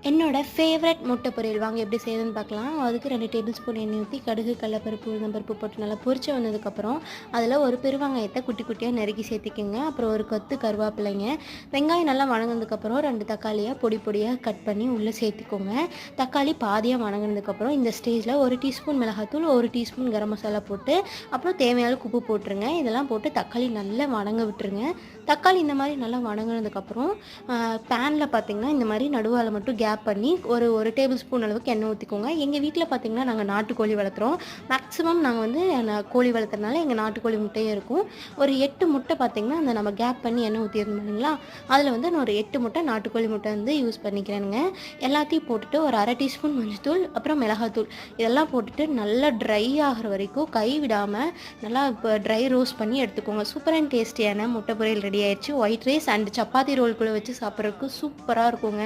என்னோட ஃபேவரட் முட்டை பொரியல் வாங்க எப்படி செய்யுதுன்னு பார்க்கலாம். அதுக்கு 2 டேபிள் ஸ்பூன் எண்ணெய் ஊற்றி கடுகு, கடலப்பருப்பு, உளுந்தம்பருப்பு போட்டு நல்லா பொரிச்சு வந்ததுக்கப்புறம் அதில் ஒரு பெருவெங்காயத்தை குட்டி குட்டியாக நறுக்கி சேர்த்திக்கோங்க. அப்புறம் ஒரு கொத்து கருவேப்பிலைங்க. வெங்காயம் நல்லா வணங்கினதுக்கப்புறம் 2 தக்காளியாக பொடி பொடியாக கட் பண்ணி உள்ளே சேர்த்திக்கோங்க. தக்காளி பாதியாக வணங்கினதுக்கப்புறம் இந்த ஸ்டேஜில் 1 டீஸ்பூன் மிளகாத்தூள், 1 டீஸ்பூன் கரம் மசாலா போட்டு அப்புறம் தேவையான உப்பு போட்டுருங்க. இதெல்லாம் போட்டு தக்காளி நல்லா வணங்க விட்டுருங்க. தக்காளி இந்த மாதிரி நல்லா வணங்கினதுக்கப்புறம் பேனில் பார்த்திங்கன்னா இந்த மாதிரி நடுவால் மட்டும் கேப் பண்ணி ஒரு டேபிள் ஸ்பூன் அளவுக்கு எண்ணெய் ஊற்றிக்கோங்க. எங்கள் வீட்டில் பார்த்திங்கன்னா நாங்கள் நாட்டுக்கோழி வளர்த்துறோம். மேக்ஸிமம் நாங்கள் வந்து கோழி வளர்த்துறதுனால எங்கள் நாட்டுக்கோழி முட்டையும் இருக்கும். ஒரு 8 முட்டை பார்த்திங்கன்னா அந்த நம்ம கேப் பண்ணி எண்ணெய் ஊற்றிருந்தோம் இல்லைங்களா, அதில் வந்து நான் ஒரு 8 முட்டை நாட்டுக்கோழி முட்டை வந்து யூஸ் பண்ணிக்கிறேனுங்க. எல்லாத்தையும் போட்டுட்டு ஒரு அரை டீஸ்பூன் மஞ்சத்தூள், அப்புறம் மிளகாத்தூள் இதெல்லாம் போட்டுட்டு நல்லா ட்ரை ஆகிற வரைக்கும் கை விடாமல் நல்லா இப்போ ட்ரை ரோஸ்ட் பண்ணி எடுத்துக்கோங்க. சூப்பர் அண்ட் டேஸ்டியான முட்டை பொரியல் ரெடி ஆயிடுச்சு. ஒயிட் ரைஸ் அண்ட் சப்பாத்தி ரோல் கூட வச்சு சாப்பிட்றதுக்கு சூப்பராக இருக்குங்க.